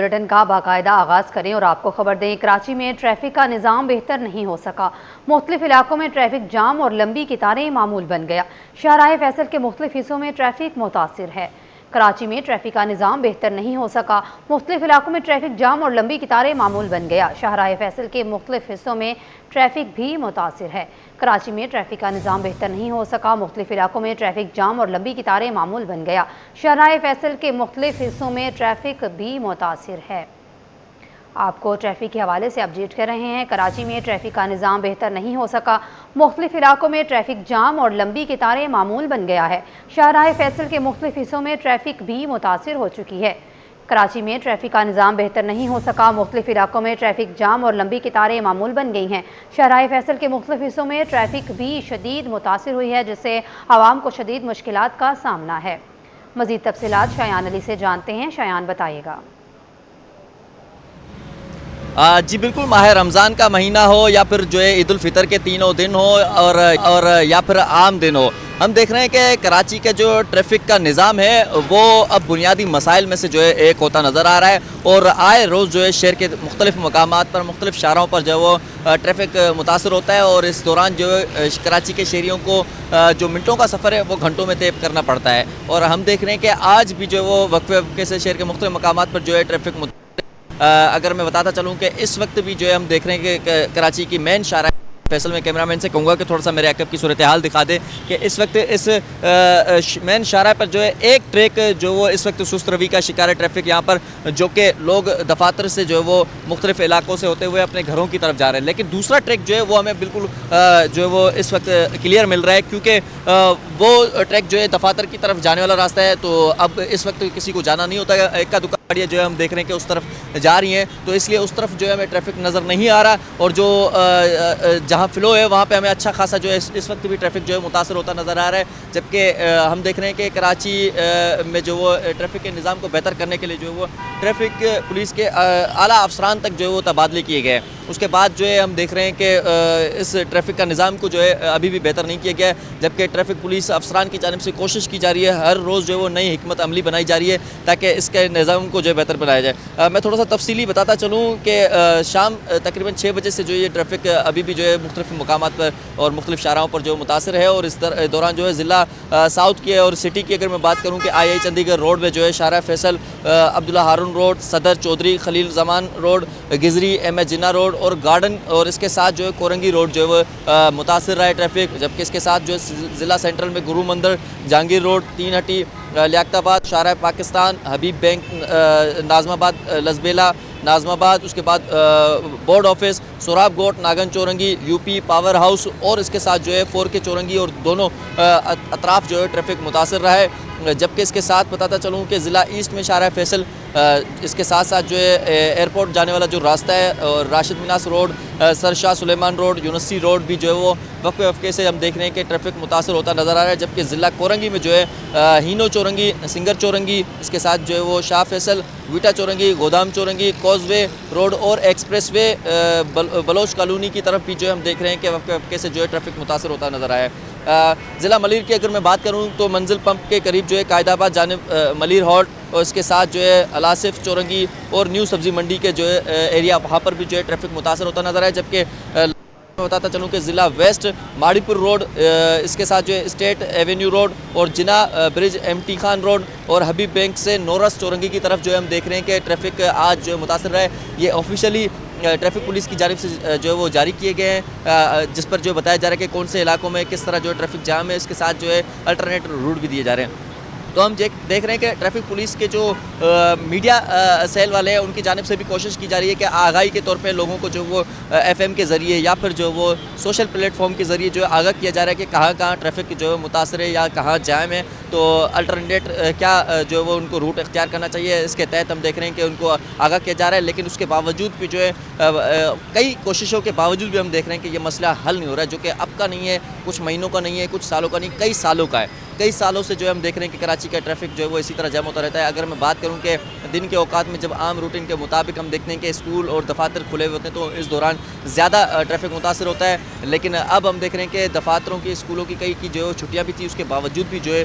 Bulletin کا باقاعدہ آغاز کریں اور آپ کو خبر دیں، کراچی میں ٹریفک کا نظام بہتر نہیں ہو سکا۔ مختلف علاقوں میں ٹریفک جام اور لمبی قطاریں معمول بن گیا۔ شاہراہ فیصل کے مختلف حصوں میں ٹریفک متاثر ہے۔ کراچی میں ٹریفک کا نظام بہتر نہیں ہو سکا۔ مختلف علاقوں میں ٹریفک جام اور لمبی قطاریں معمول بن گیا۔ شاہراہ فیصل کے مختلف حصوں میں ٹریفک بھی متاثر ہے۔ کراچی میں ٹریفک کا نظام بہتر نہیں ہو سکا۔ مختلف علاقوں میں ٹریفک جام اور لمبی قطاریں معمول بن گیا۔ شاہراہ فیصل کے مختلف حصوں میں ٹریفک بھی متاثر ہے۔ آپ کو ٹریفک کے حوالے سے اپڈیٹ کر رہے ہیں۔ کراچی میں ٹریفک کا نظام بہتر نہیں ہو سکا۔ مختلف علاقوں میں ٹریفک جام اور لمبی قطاریں معمول بن گیا ہے۔ شاہراہ فیصل کے مختلف حصوں میں ٹریفک بھی متاثر ہو چکی ہے۔ کراچی میں ٹریفک کا نظام بہتر نہیں ہو سکا۔ مختلف علاقوں میں ٹریفک جام اور لمبی قطاریں معمول بن گئی ہیں۔ شاہراہ فیصل کے مختلف حصوں میں ٹریفک بھی شدید متاثر ہوئی ہے، جس سے عوام کو شدید مشکلات کا سامنا ہے۔ مزید تفصیلات شایان علی سے جانتے ہیں۔ شایان بتائیے گا۔ جی بالکل، ماہ رمضان کا مہینہ ہو یا پھر جو ہے عید الفطر کے تینوں دن ہو اور یا پھر عام دن ہو، ہم دیکھ رہے ہیں کہ کراچی کا جو ٹریفک کا نظام ہے وہ اب بنیادی مسائل میں سے جو ہے ایک ہوتا نظر آ رہا ہے، اور آئے روز جو ہے شہر کے مختلف مقامات پر مختلف شاہراہوں پر جو ہے وہ ٹریفک متاثر ہوتا ہے، اور اس دوران جو ہے کراچی کے شہریوں کو جو منٹوں کا سفر ہے وہ گھنٹوں میں طے کرنا پڑتا ہے۔ اور ہم دیکھ رہے ہیں کہ آج بھی جو ہے وہ وقفے سے شہر کے مختلف مقامات پر جو ہے ٹریفک اگر میں بتاتا چلوں کہ اس وقت بھی جو ہے ہم دیکھ رہے ہیں کہ کراچی کی مین شاہراہ فیصل میں کیمرہ مین سے کہوں گا کہ تھوڑا سا میرے عقب کی صورتحال دکھا دے کہ اس وقت اس مین شاہراہ پر جو ہے ایک ٹریک جو وہ اس وقت سست روی کا شکار ہے ٹریفک یہاں پر، جو کہ لوگ دفاتر سے جو ہے وہ مختلف علاقوں سے ہوتے ہوئے اپنے گھروں کی طرف جا رہے ہیں، لیکن دوسرا ٹریک جو ہے وہ ہمیں بالکل جو ہے وہ اس وقت کلیئر مل رہا ہے، کیونکہ وہ ٹریک جو ہے دفاتر کی طرف جانے والا راستہ ہے، تو اب اس وقت کسی کو جانا نہیں ہوتا ہے۔ ایک کا دکان جو ہے ہم دیکھ رہے ہیں کہ اس طرف جا رہی ہیں، تو اس لیے اس طرف جو ہے ہمیں ٹریفک نظر نہیں آ رہا، اور جو جہاں فلو ہے وہاں پہ ہمیں اچھا خاصا جو ہے اس وقت بھی ٹریفک جو ہے متاثر ہوتا نظر آ رہا ہے، جبکہ ہم دیکھ رہے ہیں کہ کراچی میں جو وہ ٹریفک کے نظام کو بہتر کرنے کے لیے جو ہے وہ ٹریفک پولیس کے اعلیٰ افسران تک جو ہے وہ تبادلے کیے گئے ہیں۔ اس کے بعد جو ہے ہم دیکھ رہے ہیں کہ اس ٹریفک کا نظام کو جو ہے ابھی بھی بہتر نہیں کیا گیا ہے، جبکہ ٹریفک پولیس افسران کی جانب سے کوشش کی جا رہی ہے، ہر روز جو ہے وہ نئی حکمت عملی بنائی جا رہی ہے تاکہ اس کے نظام کو جو ہے بہتر بنایا جائے۔ میں تھوڑا سا تفصیلی بتاتا چلوں کہ شام تقریباً 6 بجے سے جو یہ ٹریفک ابھی بھی جو ہے مختلف مقامات پر اور مختلف شاہراہوں پر جو متاثر ہے، اور اس دوران جو ہے ضلع ساؤتھ کی اور سٹی کی اگر میں بات کروں کہ آئی چندی گڑھ روڈ میں جو ہے شاہراہ فیصل، عبداللہ ہارون روڈ، صدر چودھری خلیل زمان روڈ، گزری ایم ایچ جناح روڈ اور گارڈن، اور اس کے ساتھ جو ہے کورنگی روڈ جو ہے وہ متاثر رہا ہے ٹریفک، جبکہ اس کے ساتھ جو ہے ضلع سینٹرل میں گرو مندر، جہانگیر روڈ، تین ہٹی، لیاقت آباد، شاہراہ پاکستان، حبیب بینک، ناظم آباد، لزبیلا، ناظم آباد، اس کے بعد بورڈ آفس، سوراب گوٹ، ناگن چورنگی، یو پی پاور ہاؤس، اور اس کے ساتھ جو ہے 4K چورنگی، اور دونوں اطراف جو ہے ٹریفک متاثر رہا ہے۔ جبکہ اس کے ساتھ بتاتا چلوں کہ ضلع ایسٹ میں شاہراہ فیصل، اس کے ساتھ ساتھ جو ہے ایئرپورٹ جانے والا جو راستہ ہے، اور راشد مناس روڈ، سر شاہ سلیمان روڈ، یونیورسٹی روڈ بھی جو ہے وہ وقفے سے ہم دیکھ رہے ہیں کہ ٹریفک متاثر ہوتا نظر آ رہا ہے، جبکہ ضلع کورنگی میں جو ہے ہینو چورنگی، سنگر چورنگی، اس کے ساتھ جو ہے وہ شاہ فیصل، ویٹا چورنگی، گودام چورنگی، کوز وے روڈ اور ایکسپریس وے بلوچ کالونی کی طرف بھی جو ہے ہم دیکھ رہے ہیں کہ وقفے سے جو ہے ٹریفک متاثر ہوتا نظر آیا ہے۔ ضلع ملیر کی اگر میں بات کروں تو منزل پمپ کے قریب جو ہے قائد آباد جانب ملیر ہالٹ، اور اس کے ساتھ جو ہے الاصف چورنگی اور نیو سبزی منڈی کے جو ہے ایریا، وہاں پر بھی جو ہے ٹریفک متاثر ہوتا نظر آیا، جبکہ میں بتاتا چلوں کہ ضلع ویسٹ ماڑی پور روڈ، اس کے ساتھ جو ہے اسٹیٹ ایونیو روڈ اور جناح برج MT خان روڈ اور حبیب بینک سے نورس چورنگی کی طرف جو ہے ہم دیکھ رہے ہیں کہ ٹریفک آج جو ہے متاثر رہا ہے۔ یہ آفیشلی ٹریفک پولیس کی جانب سے جو ہے وہ جاری کیے گئے ہیں، جس پر جو بتایا جا رہا ہے کہ کون سے علاقوں میں کس طرح جو ہے ٹریفک جام ہے، اس کے ساتھ جو ہے الٹرنیٹ روٹ بھی دیے جا رہے ہیں۔ تو ہم دیکھ رہے ہیں کہ ٹریفک پولیس کے جو میڈیا سیل والے ہیں ان کی جانب سے بھی کوشش کی جا رہی ہے کہ آگاہی کے طور پہ لوگوں کو جو وہ FM کے ذریعے یا پھر جو وہ سوشل پلیٹ فارم کے ذریعے جو ہے آگاہ کیا جا رہا ہے کہ کہاں کہاں ٹریفک جو ہے متاثر ہے یا کہاں جام ہے، تو الٹرنیٹ کیا جو وہ ان کو روٹ اختیار کرنا چاہیے، اس کے تحت ہم دیکھ رہے ہیں کہ ان کو آگاہ کیا جا رہا ہے، لیکن اس کے باوجود بھی جو ہے کئی کوششوں کے باوجود بھی ہم دیکھ رہے ہیں کہ یہ مسئلہ حل نہیں ہو رہا ہے، جو کہ اب کا نہیں ہے، کچھ مہینوں کا نہیں ہے، کچھ سالوں کا نہیں، کئی سالوں کا ہے۔ کئی سالوں سے جو ہے ہم دیکھ رہے ہیں کہ کراچی کا ٹریفک جو ہے وہ اسی طرح جام ہوتا رہتا ہے۔ اگر میں بات کروں کہ دن کے اوقات میں جب عام روٹین کے مطابق ہم دیکھتے ہیں کہ اسکول اور دفاتر کھلے ہوئے ہوتے ہیں تو اس دوران زیادہ ٹریفک متاثر ہوتا ہے، لیکن اب ہم دیکھ رہے ہیں کہ دفاتروں کی، اسکولوں کی کئی کی جو چھٹیاں بھی تھی، اس کے باوجود بھی جو ہے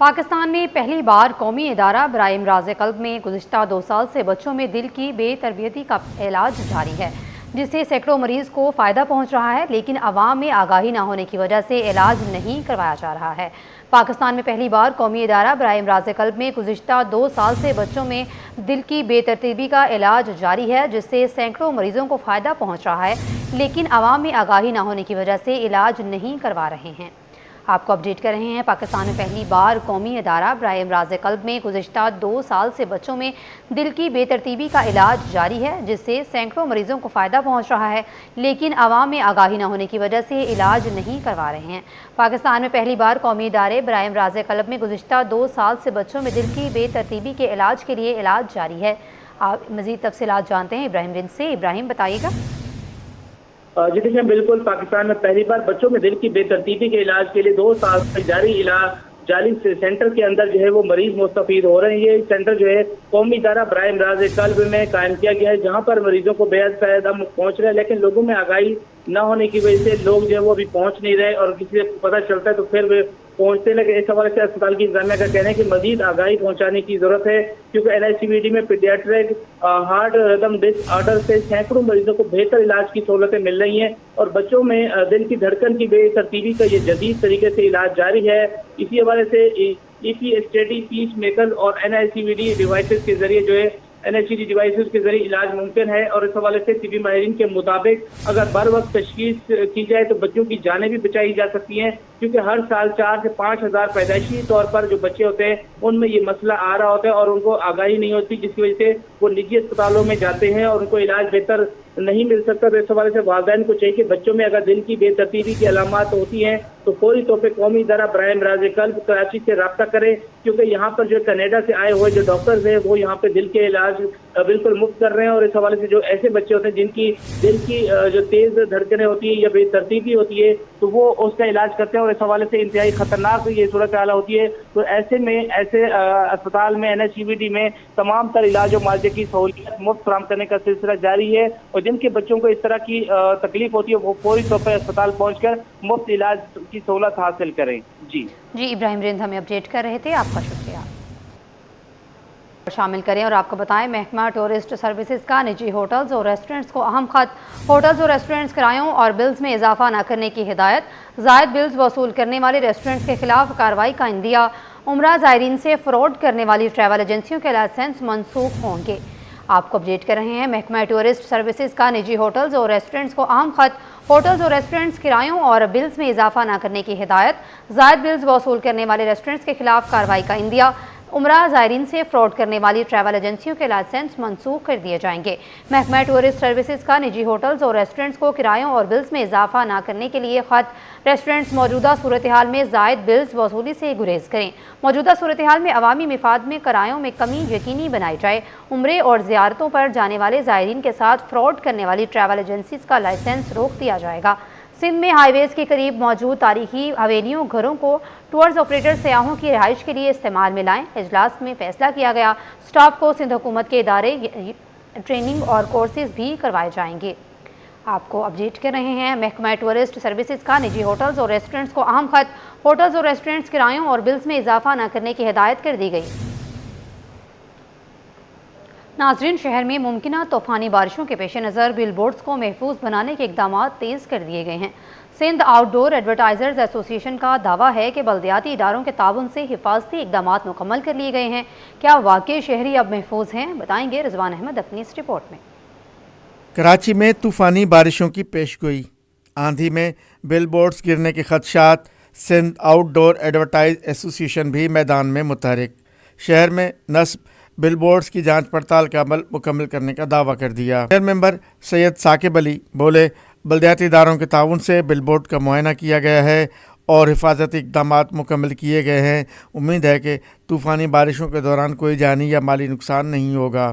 پاکستان میں پہلی بار قومی ادارہ برائے امراض قلب میں گزشتہ 2 سال سے بچوں میں دل کی بے تربیتی کا علاج جاری ہے، جس سے سینکڑوں مریض کو فائدہ پہنچ رہا ہے، لیکن عوام میں آگاہی نہ ہونے کی وجہ سے علاج نہیں کروایا جا رہا ہے۔ پاکستان میں پہلی بار قومی ادارہ برائے امراض قلب میں گزشتہ 2 سال سے بچوں میں دل کی بے ترتیبی کا علاج جاری ہے، جس سے سینکڑوں مریضوں کو فائدہ پہنچ رہا ہے، لیکن عوام میں آگاہی نہ ہونے کی وجہ سے علاج نہیں کروا رہے ہیں۔ آپ کو اپڈیٹ کر رہے ہیں، پاکستان میں پہلی بار قومی ادارہ برائے امراض قلب میں گزشتہ 2 سال سے بچوں میں دل کی بے ترتیبی کا علاج جاری ہے، جس سے سینکڑوں مریضوں کو فائدہ پہنچ رہا ہے، لیکن عوام میں آگاہی نہ ہونے کی وجہ سے علاج نہیں کروا رہے ہیں۔ پاکستان میں پہلی بار قومی ادارے برائے امراض قلب میں گزشتہ 2 سال سے بچوں میں دل کی بے ترتیبی کے علاج کے لیے علاج جاری ہے۔ آپ مزید تفصیلات جانتے ہیں ابراہیم رند سے۔ ابراہیم، بتائیے گا۔ جی دیکھیں، بالکل پاکستان میں پہلی بار بچوں میں دل کی بے ترتیبی کے علاج کے لیے 2 سال سے جاری سینٹر کے اندر جو ہے وہ مریض مستفید ہو رہے ہیں۔ یہ سینٹر جو ہے قومی ادارہ برائے امراض قلب میں قائم کیا گیا ہے، جہاں پر مریضوں کو بے حد فائدہ پہنچ رہا ہے، لیکن لوگوں میں آگاہی نہ ہونے کی وجہ سے لوگ جو ہے وہ ابھی پہنچ نہیں رہے، اور کسی سے پتہ چلتا ہے تو پھر وہ پہنچتے، لیکن اس حوالے سے اسپتال کی انتظامیہ کا کہنا ہے کہ مزید آگاہی پہنچانے کی ضرورت ہے، کیونکہ NICVD میں پیڈیاٹرک ہارٹ ردم ڈس آرڈر سے سینکڑوں مریضوں کو بہتر علاج کی سہولتیں مل رہی ہیں، اور بچوں میں دل کی دھڑکن کی بے ترتیبی کا یہ جدید طریقے سے علاج جاری ہے۔ اسی حوالے سے EP اسٹڈی پیس میکر اور NICVD ڈیوائسز کے ذریعے جو ہے NICVD ڈیوائسز کے ذریعے علاج ممکن ہے، اور اس حوالے سے طبی ماہرین کے مطابق اگر بر وقت تشخیص کی جائے تو بچوں کی جانیں بھی بچائی جا سکتی ہیں، کیونکہ ہر سال 4 سے 5 ہزار پیدائشی طور پر جو بچے ہوتے ہیں ان میں یہ مسئلہ آ رہا ہوتا ہے، اور ان کو آگاہی نہیں ہوتی، جس کی وجہ سے وہ نجی اسپتالوں میں جاتے ہیں اور ان کو علاج بہتر نہیں مل سکتا۔ تو اس حوالے سے والدین کو چاہیے کہ بچوں میں اگر دل کی بے ترتیبی کی علامات ہوتی ہیں تو فوری طور پہ قومی ادارہ برائے امراض قلب کراچی سے رابطہ کریں، کیونکہ یہاں پر جو کینیڈا سے آئے ہوئے جو ڈاکٹرز ہیں وہ یہاں پہ دل کے علاج بالکل مفت کر رہے ہیں، اور اس حوالے سے جو ایسے بچے ہوتے ہیں جن کی دل کی جو تیز دھڑکنیں ہوتی ہیں یا بے ترتیبی ہوتی ہے تو وہ اس کا علاج کرتے ہیں، اور اس حوالے سے انتہائی خطرناک یہ صورتحال ہوتی ہے۔ تو ایسے میں ایسے اسپتال میں NICVD میں تمام تر علاج و معالجے کی سہولیات مفت فراہم کرنے کا سلسلہ جاری ہے، اور جن کے بچوں کو اس طرح کی تکلیف ہوتی ہے وہ فوری طور پر اسپتال پہنچ کر مفت علاج کی سہولت حاصل کریں۔ جی ابراہیم رند ہمیں اپڈیٹ کر رہے تھے، آپ کا شکریہ۔ شامل کریں اور آپ کو بتائیں، محکمہ ٹورسٹ سروسز کا نجی ہوٹلز اور ریسٹورنٹس کو اہم خط، ہوٹلز اور ریسٹورنٹس کرایوں اور بلز میں اضافہ نہ کرنے کی ہدایت، زائد بلز وصول کرنے والے ریسٹورنٹس کے خلاف کارروائی کا عندیہ، عمرہ زائرین سے فراڈ کرنے والی ٹریول ایجنسیوں کے لائسنس منسوخ ہوں گے۔ آپ کو اپڈیٹ کر رہے ہیں، محکمہ ٹورسٹ سروسز کا نجی ہوٹلز اور ریسٹورنٹس کو اہم خط، ہوٹلز اور ریسٹورنٹس کرایوں اور بلز میں اضافہ نہ کرنے کی ہدایت، زائد بلز وصول کرنے والے ریسٹورنٹس کے خلاف کارروائی کا عندیہ، عمرہ زائرین سے فراڈ کرنے والی ٹریول ایجنسیوں کے لائسنس منسوخ کر دیے جائیں گے۔ محکمہ ٹورسٹ سروسز کا نجی ہوٹلز اور ریسٹورنٹس کو کرایوں اور بلز میں اضافہ نہ کرنے کے لیے خط، ریسٹورنٹس موجودہ صورتحال میں زائد بلز وصولی سے گریز کریں۔ موجودہ صورتحال میں عوامی مفاد میں کرایوں میں کمی یقینی بنائی جائے۔ عمرے اور زیارتوں پر جانے والے زائرین کے ساتھ فراڈ کرنے والی ٹریول ایجنسیز کا لائسنس روک دیا جائے گا۔ سندھ میں ہائی ویز کے قریب موجود تاریخی حویلیوں گھروں کو ٹورز آپریٹر سیاحوں کی رہائش کے لیے استعمال میں لائیں۔ اجلاس میں فیصلہ کیا گیا، سٹاف کو سندھ حکومت کے ادارے ٹریننگ اور کورسز بھی کروائے جائیں گے۔ آپ کو اپڈیٹ کر رہے ہیں، محکمہ ٹورسٹ سروسز کا نجی ہوٹلز اور ریسٹورنٹس کو اہم خط، ہوٹلز اور ریسٹورنٹس کرایوں اور بلز میں اضافہ نہ کرنے کی ہدایت کر دی گئی۔ ناظرین، شہر میں ممکنہ طوفانی بارشوں کے پیش نظر بل بورڈز کو محفوظ بنانے کے اقدامات تیز کر دیے گئے ہیں۔ سندھ آؤٹ ڈور ایڈورٹائزرز ایسوسی ایشن کا دعویٰ ہے کہ بلدیاتی اداروں کے تعاون سے حفاظتی اقدامات مکمل کر لیے گئے ہیں۔ کیا واقعی شہری اب محفوظ ہیں؟ بتائیں گے رضوان احمد اپنی اس رپورٹ میں۔ کراچی میں طوفانی بارشوں کی پیشگوئی، آندھی میں بل بورڈز گرنے کے خدشات، سندھ آؤٹ ڈور ایڈورٹائز ایسوسی ایشن بھی میدان میں متحرک۔ شہر میں نصب بل بورڈز کی جانچ پڑتال کا عمل مکمل کرنے کا دعویٰ کر دیا۔ میئر ممبر سید ثاقب علی بولے، بلدیاتی اداروں کے تعاون سے بل بورڈ کا معائنہ کیا گیا ہے اور حفاظتی اقدامات مکمل کیے گئے ہیں۔ امید ہے کہ طوفانی بارشوں کے دوران کوئی جانی یا مالی نقصان نہیں ہوگا۔